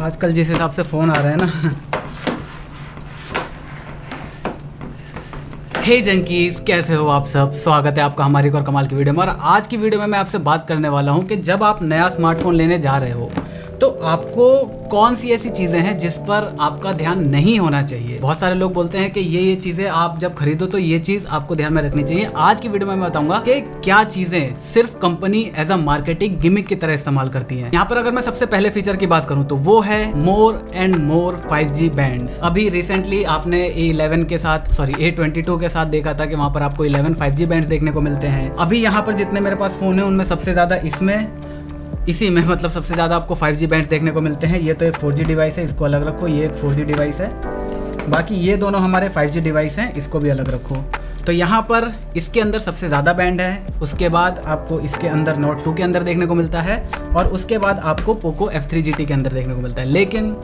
आजकल जिस हिसाब से फ़ोन आ रहे हैं ना। हे जंकीज़, कैसे हो आप सब। स्वागत है आपका हमारी एक और कमाल की वीडियो में। और आज की वीडियो में मैं आपसे बात करने वाला हूं कि जब आप नया स्मार्टफोन लेने जा रहे हो तो आपको कौन सी ऐसी चीज़ें हैं जिस पर आपका ध्यान नहीं होना चाहिए। बहुत सारे लोग बोलते हैं कि ये चीज़ें आप जब खरीदो तो ये चीज़ आपको ध्यान में रखनी चाहिए। आज की वीडियो में मैं बताऊंगा कि क्या चीज़ें सिर्फ company as a marketing gimmick की तरह इस्तेमाल करती हैं। यहाँ पर अगर मैं सबसे पहले फीचर की बात करूँ तो वो है more and more 5G bands. अभी रिसेंटली आपने A11 के साथ A22 के साथ देखा था कि वहाँ पर आपको 11 5G बैंड्स देखने को मिलते हैं। अभी यहाँ पर जितने मेरे पास फ़ोन है उनमें सबसे ज़्यादा इसी में मतलब सबसे ज़्यादा आपको 5G बैंड्स देखने को मिलते हैं। ये तो एक 4G डिवाइस है, इसको अलग रखो। ये एक 4G डिवाइस है, बाकी ये दोनों हमारे 5G डिवाइस हैं, इसको भी अलग रखो। तो यहाँ पर इसके अंदर सबसे ज़्यादा बैंड है। उसके बाद आपको इसके अंदर Note 2 के अंदर देखने को मिलता है और उसके बाद आपको Poco F3 GT के अंदर देखने को मिलता है। लेकिन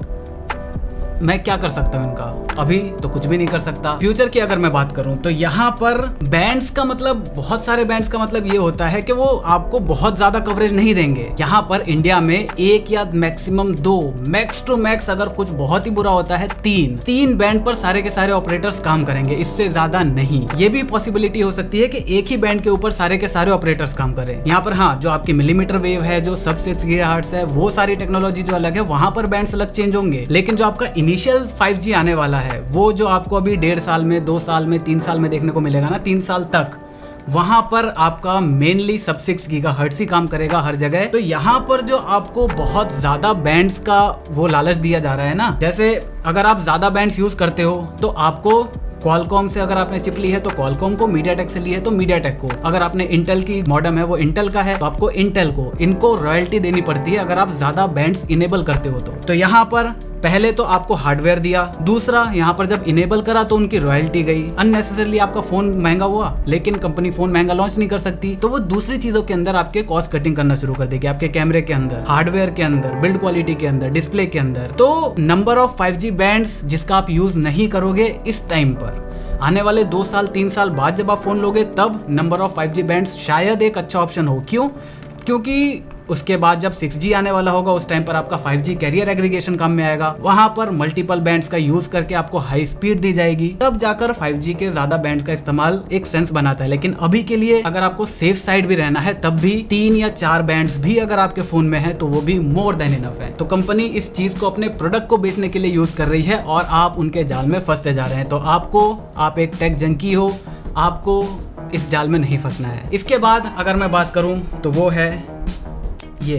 मैं क्या कर सकता हूँ इनका? अभी तो कुछ भी नहीं कर सकता। फ्यूचर की अगर मैं बात करूँ तो यहाँ पर बैंड्स का मतलब, बहुत सारे बैंड्स का मतलब ये होता है कि वो आपको बहुत ज्यादा कवरेज नहीं देंगे। यहाँ पर इंडिया में एक या मैक्सिमम 2, मैक्स टू मैक्स अगर कुछ बहुत ही बुरा होता है 3 बैंड पर सारे के सारे ऑपरेटर्स काम करेंगे, इससे ज्यादा नहीं। ये भी पॉसिबिलिटी हो सकती है कि एक ही बैंड के ऊपर सारे के सारे ऑपरेटर्स काम करें। यहाँ पर हाँ, जो आपकी मिलीमीटर वेव है, जो सब 6 GHz है, वो सारी टेक्नोलॉजी जो अलग है, वहां पर बैंड्स अलग चेंज होंगे। लेकिन जो आपका इनिशियल 5G आने वाला है, वो जो आपको अभी 1.5 साल में, 2 साल में, 3 साल में देखने को मिलेगा ना, 3 साल तक, वहां पर आपका मेनली सब 6 GHz ही काम करेगा हर जगह। तो यहाँ पर जो आपको बहुत ज्यादा बैंड्स का वो लालच दिया जा रहा है ना, जैसे अगर आप ज्यादा बैंड्स यूज करते हो तो आपको क्वालकॉम से, अगर आपने चिप ली है तो क्वालकॉम को, मीडियाटेक से ली है तो मीडियाटेक को, अगर आपने इंटेल की मॉडेम है वो इंटेल का है तो आपको इंटेल को, इनको रॉयल्टी देनी पड़ती है अगर आप ज्यादा बैंड्स इनेबल करते हो तो यहाँ पर पहले तो आपको हार्डवेयर दिया, दूसरा यहाँ पर जब इनेबल करा तो उनकी रॉयल्टी गई। अननेसेसरली आपका फोन महंगा हुआ, लेकिन कंपनी फोन महंगा लॉन्च नहीं कर सकती, तो वो दूसरी चीजों के अंदर आपके कॉस्ट कटिंग करना शुरू कर देगी, आपके कैमरे के अंदर, हार्डवेयर के अंदर, बिल्ड क्वालिटी के अंदर, डिस्प्ले के अंदर। तो नंबर ऑफ 5G बैंड्स जिसका आप यूज नहीं करोगे इस टाइम पर, आने वाले 2 साल 3 साल बाद जब आप फोन लोगे तब नंबर ऑफ 5G बैंड्स शायद एक अच्छा ऑप्शन हो। क्यों? क्योंकि उसके बाद जब 6G आने वाला होगा उस टाइम पर आपका 5G कैरियर एग्रीगेशन काम में आएगा, वहां पर मल्टीपल बैंड्स का यूज करके आपको हाई स्पीड दी जाएगी, तब जाकर 5G के ज्यादा बैंड्स का इस्तेमाल एक सेंस बनाता है। लेकिन अभी के लिए अगर आपको सेफ साइड भी रहना है तब भी 3 या 4 बैंड्स भी अगर आपके फोन में है तो वो भी मोर देन इनफ है। तो कंपनी इस चीज को अपने प्रोडक्ट को बेचने के लिए यूज कर रही है और आप उनके जाल में फंसते जा रहे हैं। तो आप एक टेक जंकी हो, आपको इस जाल में नहीं फंसना है। इसके बाद अगर मैं बात करूं तो वो है ये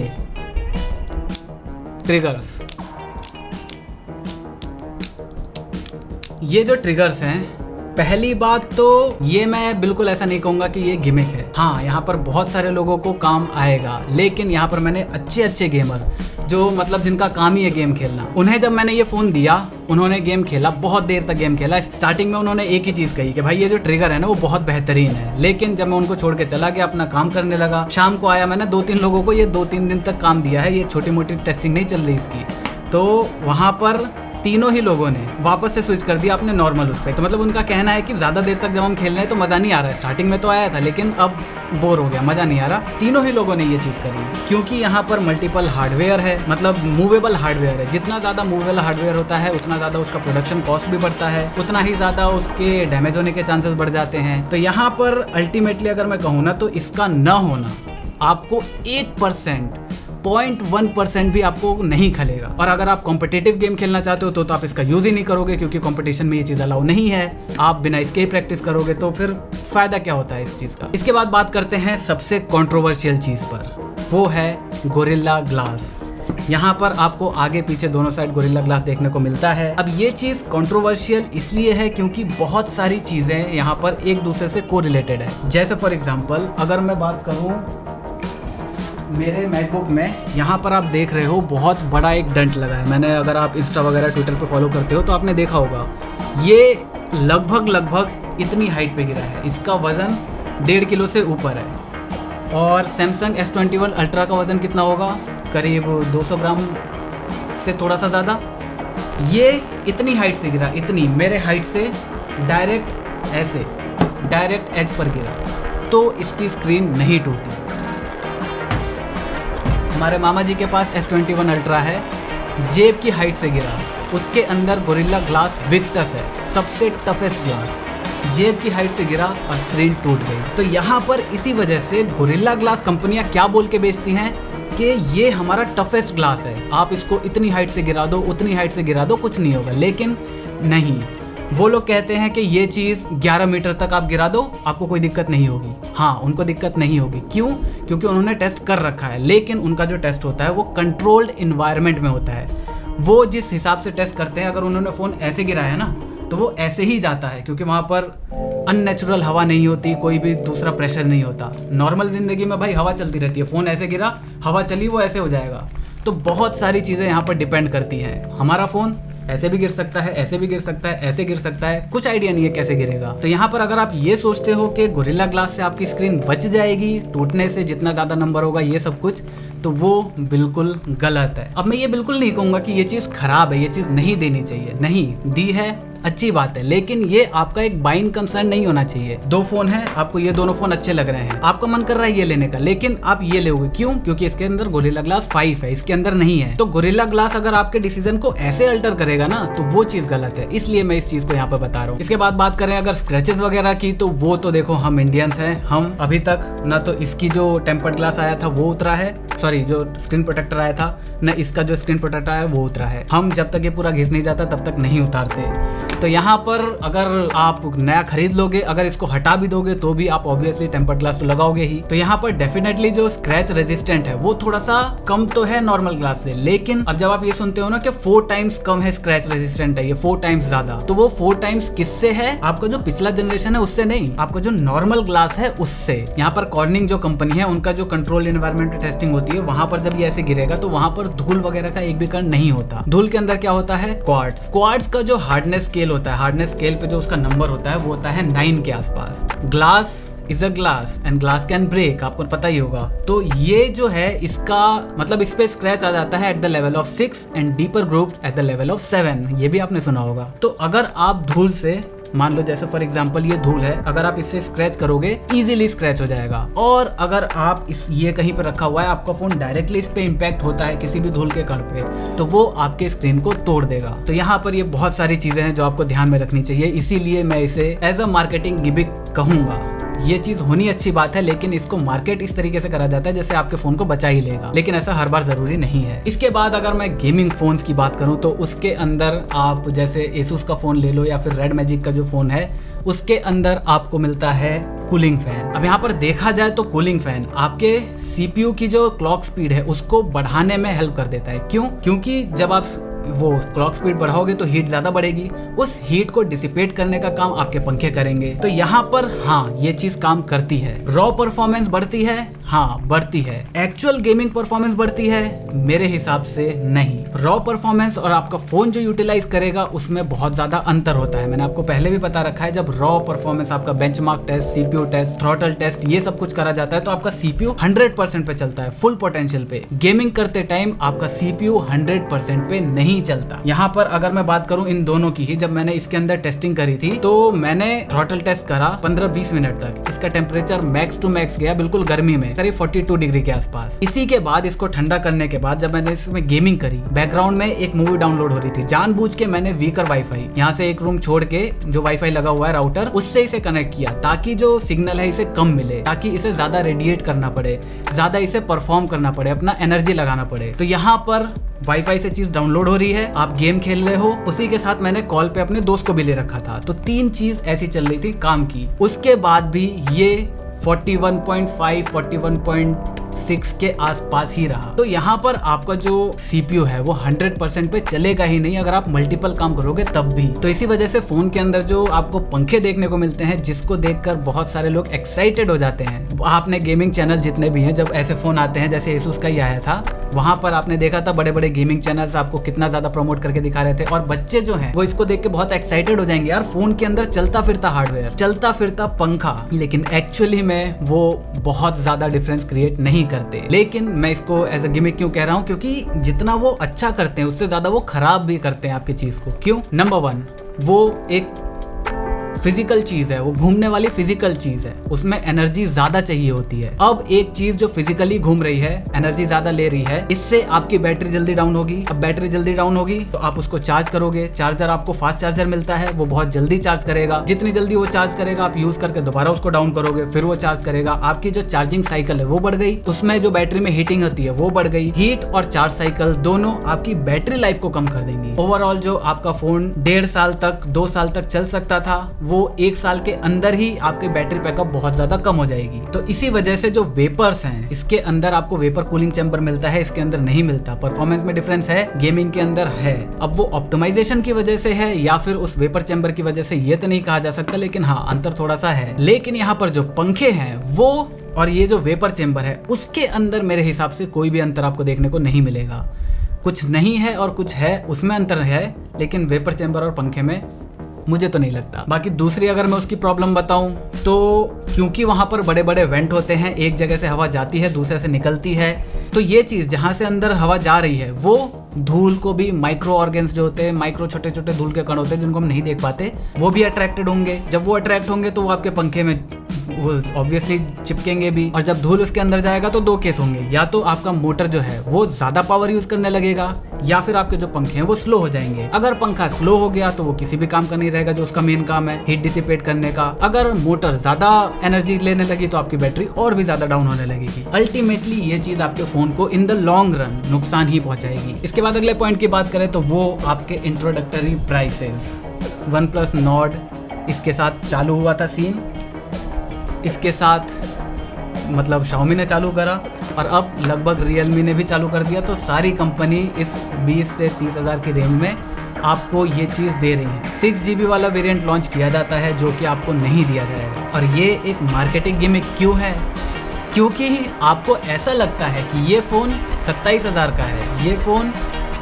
ट्रिगर्स। ये जो ट्रिगर्स हैं, पहली बात तो ये मैं बिल्कुल ऐसा नहीं कहूंगा कि ये गिमिक है। हाँ, यहाँ पर बहुत सारे लोगों को काम आएगा, लेकिन यहाँ पर मैंने अच्छे गेमर जो मतलब जिनका काम ही है गेम खेलना, उन्हें जब मैंने ये फोन दिया, उन्होंने गेम खेला, बहुत देर तक गेम खेला। स्टार्टिंग में उन्होंने एक ही चीज कही कि भाई ये जो ट्रिगर है ना वो बहुत बेहतरीन है। लेकिन जब मैं उनको छोड़ के चला गया, अपना काम करने लगा, शाम को आया, मैंने 2-3 लोगों को ये 2-3 दिन तक काम दिया है, ये छोटी मोटी टेस्टिंग नहीं चल रही इसकी, तो वहां पर तीनों ही लोगों ने वापस से स्विच कर दिया अपने नॉर्मल उस पे। तो मतलब उनका कहना है कि ज्यादा देर तक जब हम खेल रहे हैं तो मजा नहीं आ रहा है, स्टार्टिंग में तो आया था लेकिन अब बोर हो गया, मजा नहीं आ रहा। तीनों ही लोगों ने ये चीज करी क्योंकि यहाँ पर मल्टीपल हार्डवेयर है, मतलब मूवेबल हार्डवेयर है। जितना ज्यादा मूवेबल हार्डवेयर होता है उतना ज्यादा उसका प्रोडक्शन कॉस्ट भी बढ़ता है, उतना ही ज्यादा उसके डैमेज होने के चांसेस बढ़ जाते हैं। तो यहाँ पर अल्टीमेटली अगर मैं कहूँ ना तो इसका न होना आपको 0.1% भी आपको नहीं खलेगा। और अगर आप कॉम्पिटिटिव गेम खेलना चाहते हो तो आप इसका यूज ही नहीं करोगे, क्योंकि कंपटीशन में ये चीज अलाउ नहीं है। आप बिना इसके ही प्रैक्टिस करोगे तो फिर फायदा क्या होता है इस चीज का। इसके बाद बात करते हैं सबसे कंट्रोवर्शियल चीज पर, वो है गोरिल्ला ग्लास। यहाँ पर आपको आगे पीछे दोनों साइड गोरिल्ला ग्लास देखने को मिलता है। अब ये चीज कंट्रोवर्शियल इसलिए है क्योंकि बहुत सारी चीजें यहाँ पर एक दूसरे से कोरिलेटेड है। जैसे फॉर एग्जांपल अगर मैं बात करूँ मेरे मैकबुक में, यहाँ पर आप देख रहे हो बहुत बड़ा एक डंट लगा है। मैंने, अगर आप इंस्टा वगैरह ट्विटर पे फॉलो करते हो तो आपने देखा होगा, ये लगभग इतनी हाइट पे गिरा है। इसका वजन 1.5 किलो से ऊपर है। और सैमसंग S21 अल्ट्रा का वजन कितना होगा? करीब 200 ग्राम से थोड़ा सा ज़्यादा। ये इतनी हाइट से गिरा, इतनी मेरे हाइट से डायरेक्ट एज पर गिरा, तो इसकी स्क्रीन नहीं टूटी। हमारे मामा जी के पास S21 अल्ट्रा है, जेब की हाइट से गिरा। उसके अंदर गोरिल्ला ग्लास विक्टस है, सबसे टफेस्ट ग्लास। जेब की हाइट से गिरा और स्क्रीन टूट गई। तो यहाँ पर इसी वजह से गोरिल्ला ग्लास कंपनियां क्या बोल के बेचती हैं कि ये हमारा टफेस्ट ग्लास है, आप इसको इतनी हाइट से गिरा दो, उतनी हाइट से गिरा दो, कुछ नहीं होगा। लेकिन नहीं, वो लोग कहते हैं कि ये चीज़ 11 मीटर तक आप गिरा दो, आपको कोई दिक्कत नहीं होगी। हाँ, उनको दिक्कत नहीं होगी। क्यों? क्योंकि उन्होंने टेस्ट कर रखा है। लेकिन उनका जो टेस्ट होता है वो कंट्रोल्ड इन्वायरमेंट में होता है। वो जिस हिसाब से टेस्ट करते हैं, अगर उन्होंने फ़ोन ऐसे गिराया है ना, तो वो ऐसे ही जाता है, क्योंकि वहाँ पर अननेचुरल हवा नहीं होती, कोई भी दूसरा प्रेशर नहीं होता। नॉर्मल ज़िंदगी में भाई हवा चलती रहती है, फ़ोन ऐसे गिरा, हवा चली, वो ऐसे हो जाएगा। तो बहुत सारी चीज़ें यहाँ पर डिपेंड करती हैं। हमारा फ़ोन ऐसे भी गिर सकता है, ऐसे भी गिर सकता है, ऐसे गिर सकता है, कुछ आइडिया नहीं है कैसे गिरेगा। तो यहाँ पर अगर आप ये सोचते हो कि गोरिल्ला ग्लास से आपकी स्क्रीन बच जाएगी टूटने से, जितना ज़्यादा नंबर होगा ये सब कुछ, तो वो बिल्कुल गलत है। अब मैं ये बिल्कुल नहीं कहूँगा कि ये चीज़ खराब है, ये चीज़ नहीं देनी चाहिए, नहीं दी है, अच्छी बात है। लेकिन ये आपका एक बाइंग कंसर्न नहीं होना चाहिए। दो फोन है, आपको ये दोनों फोन अच्छे लग रहे हैं, आपका मन कर रहा है ये लेने का, लेकिन आप ये लोगे क्यों? क्योंकि इसके अंदर गोरिल्ला ग्लास 5 है, इसके अंदर नहीं है। तो गोरिल्ला ग्लास अगर आपके डिसीजन को ऐसे अल्टर करेगा ना, तो वो चीज गलत है। इसलिए मैं इस चीज को यहाँ पे बता रहा हूँ। इसके बाद बात करें अगर स्क्रैचेस वगैरह की, तो वो तो देखो, हम इंडियंस हैं, हम अभी तक ना तो इसकी जो टेम्पर्ड ग्लास आया था वो उतरा है, सॉरी जो स्क्रीन प्रोटेक्टर आया था, ना इसका जो स्क्रीन प्रोटेक्टर आया वो उतरा है। हम जब तक ये पूरा घिस नहीं जाता तब तक नहीं उतारते। तो यहाँ पर अगर आप नया खरीद लोगे, अगर इसको हटा भी दोगे तो भी आप ऑब्वियसली टेम्पर्ड ग्लास तो लगाओगे ही। तो यहाँ पर डेफिनेटली जो स्क्रैच रेजिस्टेंट है वो थोड़ा सा कम तो है नॉर्मल ग्लास से। लेकिन अब जब आप ये सुनते हो ना कि 4 टाइम्स कम है स्क्रैच रेजिस्टेंट है, ये 4 टाइम्स ज्यादा, तो वो 4 टाइम्स किससे है? आपका जो पिछला जनरेशन है उससे नहीं, आपका जो नॉर्मल ग्लास है उससे। यहाँ पर कॉर्निंग जो कंपनी है, उनका जो कंट्रोल एनवायरमेंट टेस्टिंग होती है, वहां पर जब ये ऐसे गिरेगा तो वहां पर धूल वगैरह का एक भी कण नहीं होता। धूल के अंदर क्या होता है? क्वार्ट्ज। क्वार्ट्ज का जो हार्डनेस स्केल होता है, हार्डनेस स्केल पे जो उसका नंबर होता है वो होता है 9 के आसपास। Glass is a glass and glass can break, आपको पता ही होगा। तो ये जो है इसका मतलब इस पे स्क्रैच आ जाता है at the level of 6 and deeper grooved at the level of 7, ये भी आपने सुना होगा। तो अगर आप धूल से, मान लो जैसे फॉर एग्जांपल ये धूल है, अगर आप इससे स्क्रैच करोगे इजीली स्क्रैच हो जाएगा। और अगर आप ये कहीं पे रखा हुआ है, आपका फोन डायरेक्टली इस पे इम्पैक्ट होता है किसी भी धूल के कण पे, तो वो आपके स्क्रीन को तोड़ देगा। तो यहाँ पर ये बहुत सारी चीजें हैं जो आपको ध्यान में रखनी चाहिए, इसीलिए मैं इसे एज अ मार्केटिंग गिमिक कहूंगा। ये चीज होनी अच्छी बात है, लेकिन इसको मार्केट इस तरीके से करा जाता है जैसे आपके फोन को बचा ही लेगा, लेकिन ऐसा हर बार जरूरी नहीं है। इसके बाद अगर मैं गेमिंग फोन्स की बात करूं तो उसके अंदर आप जैसे एसूस का फोन ले लो या फिर रेड मैजिक का जो फोन है, उसके अंदर आपको मिलता है कूलिंग फैन। अब यहाँ पर देखा जाए तो कूलिंग फैन आपके सीपीयू की जो क्लॉक स्पीड है उसको बढ़ाने में हेल्प कर देता है। क्यों? क्योंकि जब आप वो क्लॉक स्पीड बढ़ाओगे तो हीट ज्यादा बढ़ेगी, उस हीट को डिसिपेट करने का काम आपके पंखे करेंगे। तो यहाँ पर हाँ, ये चीज काम करती है। रॉ परफॉर्मेंस बढ़ती है, हाँ बढ़ती है। एक्चुअल गेमिंग परफॉर्मेंस बढ़ती है? मेरे हिसाब से नहीं। रॉ परफॉर्मेंस और आपका फोन जो यूटिलाइज करेगा उसमें बहुत ज्यादा अंतर होता है। मैंने आपको पहले भी बता रखा है, जब रॉ परफॉर्मेंस आपका benchmark test, CPU test, throttle test, ये सब कुछ करा जाता है तो आपका सीपीयू 100% पे चलता है, फुल पोटेंशियल पे। गेमिंग करते टाइम आपका सीपीयू 100% पे नहीं चलता। यहाँ पर अगर मैं बात करूं इन दोनों की ही, जब मैंने इसके अंदर टेस्टिंग करी थी तो मैंने थ्रॉटल टेस्ट करा 15-20 मिनट तक। इसका टेम्परेचर मैक्स टू मैक्स गया बिल्कुल गर्मी में, करीब 42 डिग्री के आसपास। इसी के बाद इसको ठंडा करने के बाद जब मैंने इसमें गेमिंग करी, बैकग्राउंड में एक मूवी डाउनलोड हो रही थी, जानबूझ के मैंने वीकर वाईफाई यहाँ से एक रूम छोड़ के जो वाईफाई लगा हुआ है राउटर, उससे इसे कनेक्ट किया ताकि जो सिग्नल है इसे कम मिले, ताकि इसे ज्यादा रेडिएट करना पड़े, ज्यादा इसे परफॉर्म करना पड़े, अपना एनर्जी लगाना पड़े। तो यहाँ पर वाईफाई से चीज डाउनलोड हो रही है, आप गेम खेल रहे हो, उसी के साथ मैंने कॉल पे अपने दोस्त को भी ले रखा था। तो 3 चीज ऐसी चल रही थी काम की। उसके बाद भी ये 41.5, 41.6 के आसपास ही रहा। तो यहाँ पर आपका जो सीपीयू है वो 100% पे चलेगा ही नहीं अगर आप मल्टीपल काम करोगे तब भी। तो इसी वजह से फोन के अंदर जो आपको पंखे देखने को मिलते हैं, जिसको देखकर बहुत सारे लोग एक्साइटेड हो जाते हैं। आपने गेमिंग चैनल जितने भी हैं, जब ऐसे फोन आते हैं जैसे एसूस का ही आया था, वहां पर आपने देखा था बड़े बड़े गेमिंग चैनल्स आपको कितना ज्यादा प्रमोट करके दिखा रहे थे, और बच्चे जो हैं वो इसको देख के बहुत एक्साइटेड हो जाएंगे, यार फोन के अंदर चलता फिरता हार्डवेयर, चलता फिरता पंखा। लेकिन एक्चुअली में वो बहुत ज्यादा डिफरेंस क्रिएट नहीं करते। लेकिन मैं इसको एज अ गिमिक क्यों कह रहा हूँ? क्योंकि जितना वो अच्छा करते हैं उससे ज्यादा वो खराब भी करते हैं आपकी चीज को। क्यों? नंबर 1, वो एक फिजिकल चीज है, वो घूमने वाली फिजिकल चीज है, उसमें एनर्जी ज्यादा चाहिए होती है। अब एक चीज जो फिजिकली घूम रही है, एनर्जी ज्यादा ले रही है, इससे आपकी बैटरी जल्दी डाउन होगी। अब बैटरी जल्दी डाउन होगी तो आप उसको चार्ज करोगे। चार्जर आपको फास्ट चार्जर मिलता है, वो बहुत जल्दी चार्ज करेगा। जितनी जल्दी वो चार्ज करेगा आप यूज करके दोबारा उसको डाउन करोगे, फिर वो चार्ज करेगा। आपकी जो चार्जिंग साइकिल है वो बढ़ गई, उसमें जो बैटरी में हीटिंग होती है वो बढ़ गई। हीट और चार्ज साइकिल दोनों आपकी बैटरी लाइफ को कम कर देंगी। ओवरऑल जो आपका फोन 1.5 साल तक 2 साल तक चल सकता था, वो 1 साल के अंदर ही आपके बैटरी बैकअप बहुत ज्यादा कम हो जाएगी। तो इसी वजह से जो वेपर्स हैं, इसके अंदर आपको वेपर कूलिंग चैम्बर मिलता है, इसके अंदर नहीं मिलता। परफॉर्मेंस में डिफरेंस है, गेमिंग के अंदर है। अब वो ऑप्टिमाइजेशन की वजह से है या फिर उस वेपर चैम्बर की वजह से, ये तो नहीं कहा जा सकता, लेकिन हाँ अंतर थोड़ा सा है। लेकिन यहाँ पर जो पंखे हैं वो और ये जो वेपर चैम्बर है उसके अंदर मेरे हिसाब से कोई भी अंतर आपको देखने को नहीं मिलेगा। कुछ नहीं है और कुछ है, उसमें अंतर है, लेकिन वेपर चैम्बर और पंखे में मुझे तो नहीं लगता। बाकी दूसरी अगर मैं उसकी प्रॉब्लम बताऊं तो क्योंकि वहां पर बड़े बड़े वेंट होते हैं, एक जगह से हवा जाती है दूसरे से निकलती है, तो ये चीज जहां से अंदर हवा जा रही है वो धूल को भी, माइक्रो ऑर्गेन्स जो होते हैं, माइक्रो छोटे छोटे धूल के कण होते हैं जिनको हम नहीं देख पाते, वो भी अट्रैक्टेड होंगे। जब वो अट्रैक्ट होंगे तो वो आपके पंखे में वो ऑब्वियसली चिपकेंगे भी। और जब धूल उसके अंदर जाएगा तो 2 केस होंगे, या तो आपका मोटर जो है वो ज्यादा पावर यूज करने लगेगा या फिर आपके जो पंखे हैं वो स्लो हो जाएंगे। अगर पंखा स्लो हो गया तो वो किसी भी काम का नहीं रहेगा जो उसका मेन काम है, हीट डिसिपेट करने का। अगर मोटर ज्यादा एनर्जी लेने लगी तो आपकी बैटरी और भी ज्यादा डाउन होने लगेगी। अल्टीमेटली ये चीज आपके फोन को इन द लॉन्ग रन नुकसान ही पहुंचाएगी। इसके बाद अगले पॉइंट की बात करें तो वो आपके इंट्रोडक्टरी प्राइसेस। OnePlus Nord इसके साथ चालू हुआ था सीन, इसके साथ मतलब Xiaomi ने चालू करा और अब लगभग Realme ने भी चालू कर दिया। तो सारी कंपनी इस 20 से 30 हज़ार की रेंज में आपको ये चीज़ दे रही है। 6GB वाला वेरिएंट लॉन्च किया जाता है जो कि आपको नहीं दिया जाएगा। और ये एक मार्केटिंग गिमिक क्यों है? क्योंकि आपको ऐसा लगता है कि ये फ़ोन 27 हज़ार का है, ये फ़ोन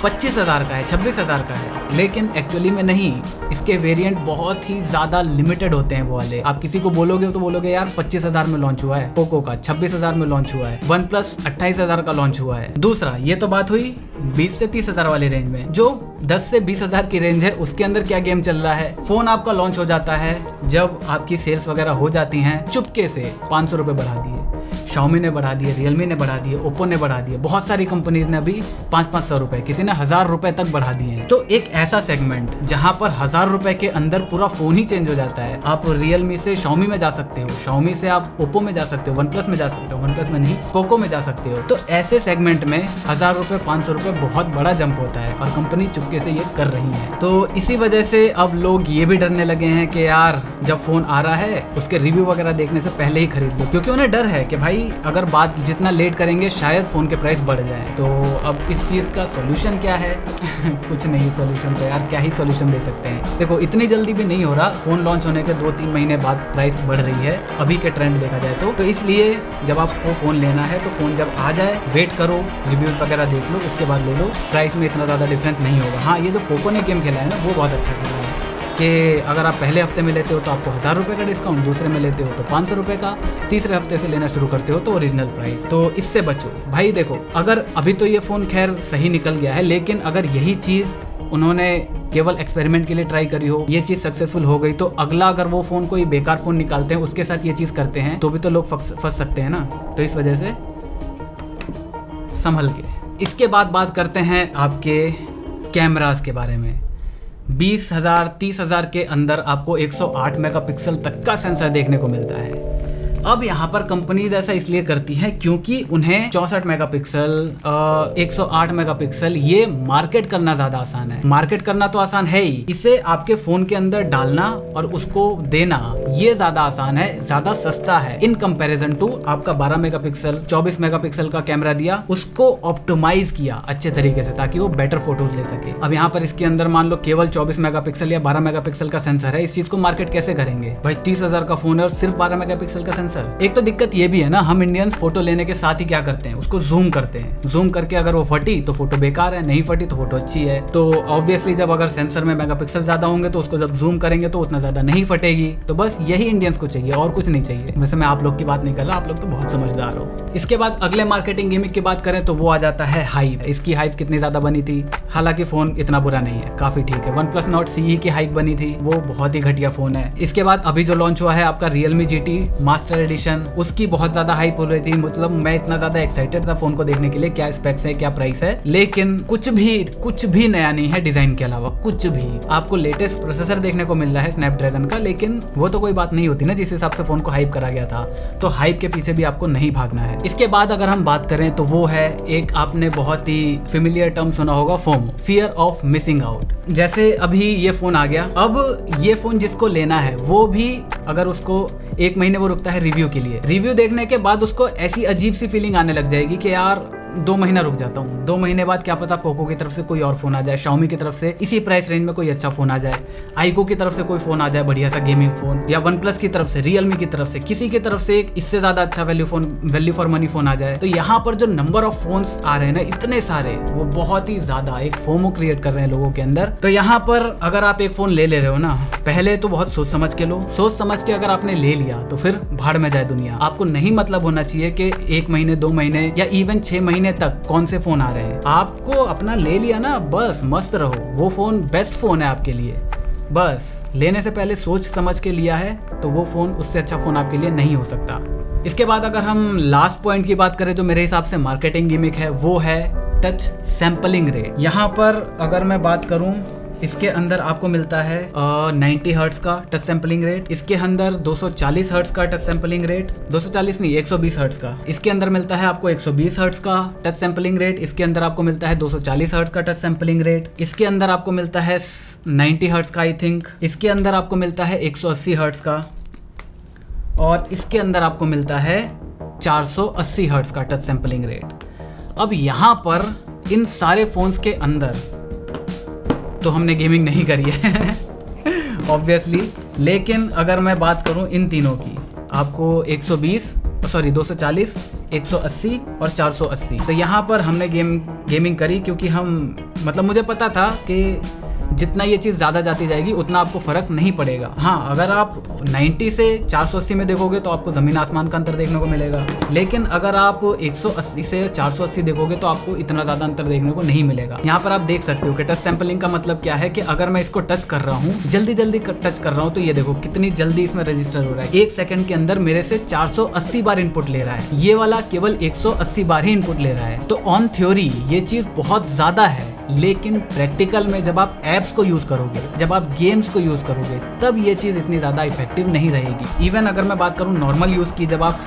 25 हज़ार का है, 26 हज़ार का है, लेकिन एक्चुअली में नहीं। इसके वेरिएंट बहुत ही ज़्यादा लिमिटेड होते हैं वो वाले। आप किसी को बोलोगे तो बोलोगे यार 25 हज़ार में लॉन्च हुआ है, पोको का 26 हज़ार में लॉन्च हुआ है, OnePlus 28 हज़ार का लॉन्च हुआ है। दूसरा, ये तो बात हुई 20 से 30 हज़ार वाली रेंज में। जो 10 से 20 हज़ार की रेंज है उसके अंदर क्या गेम चल रहा है? फोन आपका लॉन्च हो जाता है, जब आपकी सेल्स वगैरह हो जाती हैं, चुपके से 500 रुपये बढ़ा दिए। Xiaomi ने बढ़ा दिए, Realme ने बढ़ा दिए, Oppo ने बढ़ा दिए, बहुत सारी कंपनीज ने अभी 500-500 रुपए, किसी ने 1000 रुपए तक बढ़ा दिए हैं। तो एक ऐसा सेगमेंट जहां पर 1000 रुपए के अंदर पूरा फोन ही चेंज हो जाता है। आप Realme से Xiaomi में जा सकते हो, Xiaomi से आप Oppo में जा सकते हो, OnePlus में जा सकते हो, OnePlus में नहीं Poco में जा सकते हो। तो ऐसे सेगमेंट में 1000 रुपए 500 रुपए बहुत बड़ा जंप होता है और कंपनी चुपके से ये कर रही है। तो इसी वजह से अब लोग ये भी डरने लगे हैं कि यार जब फोन आ रहा है उसके रिव्यू वगैरह देखने से पहले ही खरीद लो, क्योंकि उन्हें डर है कि भाई अगर बात जितना लेट करेंगे शायद फोन के प्राइस बढ़ जाए। तो अब इस चीज का सोल्यूशन क्या है? कुछ नहीं सोल्यूशन, तो यार क्या ही सोल्यूशन दे सकते हैं। देखो इतनी जल्दी भी नहीं हो रहा, फोन लॉन्च होने के 2-3 महीने बाद प्राइस बढ़ रही है अभी के ट्रेंड देखा जाए तो इसलिए जब आपको फोन लेना है तो फोन जब आ जाए वेट करो, रिव्यूज वगैरह देख लो, उसके बाद ले लो। प्राइस में इतना ज़्यादा डिफरेंस नहीं होगा। हाँ, ये जो पोको ने गेम खेला है ना वो बहुत अच्छा खेला है कि अगर आप पहले हफ्ते में लेते हो तो आपको 1000 रुपये का डिस्काउंट, दूसरे में लेते हो तो 500 रुपये का, तीसरे हफ्ते से लेना शुरू करते हो तो ओरिजिनल प्राइस। तो इससे बचो भाई। देखो अगर अभी तो ये फ़ोन खैर सही निकल गया है, लेकिन अगर यही चीज़ उन्होंने केवल एक्सपेरिमेंट के लिए ट्राई करी हो, ये चीज़ सक्सेसफुल हो गई, तो अगला अगर वो फ़ोन कोई बेकार फ़ोन निकालते हैं उसके साथ ये चीज़ करते हैं तो भी तो लोग फंस सकते हैं ना। तो इस वजह से संभल के। इसके बाद बात करते हैं आपके कैमरास के बारे में। 20,000 30,000 के अंदर आपको 108 मेगापिक्सल तक का सेंसर देखने को मिलता है। अब यहाँ पर कंपनीज ऐसा इसलिए करती हैं क्योंकि उन्हें 64 मेगापिक्सल 108 मेगापिक्सल ये मार्केट करना ज्यादा आसान है। मार्केट करना तो आसान है ही, इसे आपके फोन के अंदर डालना और उसको देना ये ज्यादा आसान है, ज्यादा सस्ता है इन कंपैरिजन टू आपका 12 मेगापिक्सल 24 मेगापिक्सल का कैमरा दिया, उसको ऑप्टिमाइज किया अच्छे तरीके से ताकि वो बेटर फोटोज ले सके। अब यहाँ पर इसके अंदर मान लो केवल 24 मेगापिक्सल या 12 मेगापिक्सल का सेंसर है, इस चीज को मार्केट कैसे करेंगे भाई? 30,000 का फोन है और सिर्फ 12 मेगापिक्सल का सेंसर सेंसर। एक तो दिक्कत ये भी है ना, हम इंडियंस फोटो लेने के साथ ही क्या करते हैं, उसको जूम करते हैं। जूम करके अगर वो फटी तो फोटो बेकार है, नहीं फटी तो फोटो अच्छी है। तो ऑब्वियसली जब अगर सेंसर में मेगापिक्सल ज्यादा होंगे तो उसको जब जूम करेंगे तो उतना ज्यादा नहीं फटेगी। तो बस यही इंडियंस को चाहिए और कुछ नहीं चाहिए। वैसे मैं आप लोग की बात नहीं कर रहा, आप लोग तो बहुत समझदार हो। इसके बाद अगले मार्केटिंग गिमिक की बात करें तो वो आ जाता है हाइप। इसकी हाइप कितनी ज्यादा बनी थी, हालांकि फोन इतना बुरा नहीं है, काफी ठीक है। OnePlus Nord CE की हाइप बनी थी, वो बहुत ही घटिया फोन है। इसके बाद अभी जो लॉन्च हुआ है आपका Realme GT मास्टर एडिशन, उसकी बहुत ज्यादा हाइप हो रही थी। मतलब मैं इतना ज्यादा एक्साइटेड था फोन को देखने के लिए, क्या स्पेक्स है, क्या प्राइस है, लेकिन कुछ भी नया नहीं है डिजाइन के अलावा। कुछ भी आपको लेटेस्ट प्रोसेसर देखने को मिल रहा है स्नैपड्रैगन का, लेकिन वो तो कोई बात नहीं होती ना जिस हिसाब से फोन को हाइप करा गया था। तो हाइप के पीछे भी आपको नहीं भागना है। इसके बाद अगर हम बात करें तो वो है एक आपने बहुत ही फेमिलियर टर्म सुना होगा, FOMO, fear of missing out. जैसे अभी ये फोन आ गया, अब ये फोन जिसको लेना है वो भी अगर उसको 1 महीने वो रुकता है रिव्यू के लिए, रिव्यू देखने के बाद उसको ऐसी अजीब सी फीलिंग आने लग जाएगी कि यार 2 महीना रुक जाता हूँ। 2 महीने बाद क्या पता पोको की तरफ से कोई और फोन आ जाए, Xiaomi की तरफ से इसी प्राइस रेंज में कोई अच्छा फोन आ जाए, आईको की तरफ से कोई फोन आ जाए बढ़िया सा गेमिंग फोन, या OnePlus की तरफ से, Realme की तरफ से, किसी की तरफ से एक इससे ज्यादा अच्छा वैल्यू फॉर मनी फोन आ जाए। तो यहाँ पर जो नंबर ऑफ फोन्स आ रहे हैं ना, इतने सारे, वो बहुत ही ज्यादा एक फोमो क्रिएट कर रहे हैं लोगों के अंदर। तो यहाँ पर अगर आप एक फोन ले रहे हो ना, पहले तो बहुत सोच समझ के लो। सोच समझ के अगर आपने ले लिया तो फिर भाड़ में जाए दुनिया। आपको नहीं मतलब होना चाहिए कि 1 महीने 2 महीने या इवन 6 महीने तक कौन से फोन आ रहे हैं। आपको अपना ले लिया ना, बस मस्त रहो, वो फोन बेस्ट फोन है आपके लिए। बस लेने से पहले सोच समझ के लिया है तो वो फोन, उससे अच्छा फोन आपके लिए नहीं हो सकता। इसके बाद अगर हम लास्ट पॉइंट की बात करें जो मेरे हिसाब से मार्केटिंग गिमिक है, वो है टच सैंपलिंग रेट। यहाँ पर अगर मैं बात करूं, इसके अंदर आपको मिलता है 90 हर्ट्ज का टच सैंपलिंग रेट। इसके अंदर 240 हर्ट्ज का टच सैंपलिंग रेट, 240 नहीं 120 हर्ट्ज का। इसके अंदर मिलता है आपको 120 हर्ट्ज का टच सैंपलिंग रेट। इसके अंदर आपको मिलता है 240 हर्ट्ज का टच सैंपलिंग रेट। इसके अंदर आपको मिलता है 90 हर्ट्ज का आई थिंक। इसके अंदर आपको मिलता है 180 हर्ट्ज का, और इसके अंदर आपको मिलता है 480 हर्ट्ज का टच सैंपलिंग रेट। अब यहाँ पर इन सारे फोन्स के अंदर तो हमने गेमिंग नहीं करी है ऑब्वियसली, लेकिन अगर मैं बात करूं इन तीनों की, आपको 240, 180 और 480। तो यहाँ पर हमने गेमिंग करी, क्योंकि हम मतलब मुझे पता था कि जितना ये चीज़ ज़्यादा जाती जाएगी उतना आपको फ़र्क नहीं पड़ेगा। हाँ, अगर आप 90 से 480 में देखोगे तो आपको ज़मीन आसमान का अंतर देखने को मिलेगा, लेकिन अगर आप 180 से 480 देखोगे तो आपको इतना ज़्यादा अंतर देखने को नहीं मिलेगा। यहाँ पर आप देख सकते हो कि टच सैंपलिंग का मतलब क्या है, कि अगर मैं इसको टच कर रहा हूँ, जल्दी टच कर रहा हूँ, तो ये देखो कितनी जल्दी इसमें रजिस्टर हो रहा है। 1 सेकंड के अंदर मेरे से 480 बार इनपुट ले रहा है, ये वाला केवल 180 बार ही इनपुट ले रहा है। तो ऑन थ्योरी ये चीज़ बहुत ज़्यादा है, लेकिन प्रैक्टिकल में जब आप एप्स को यूज करोगे, जब आप गेम्स को यूज करोगे, तब ये चीज इतनी ज्यादा इफेक्टिव नहीं रहेगी। इवन अगर मैं बात करूं नॉर्मल यूज की, जब आप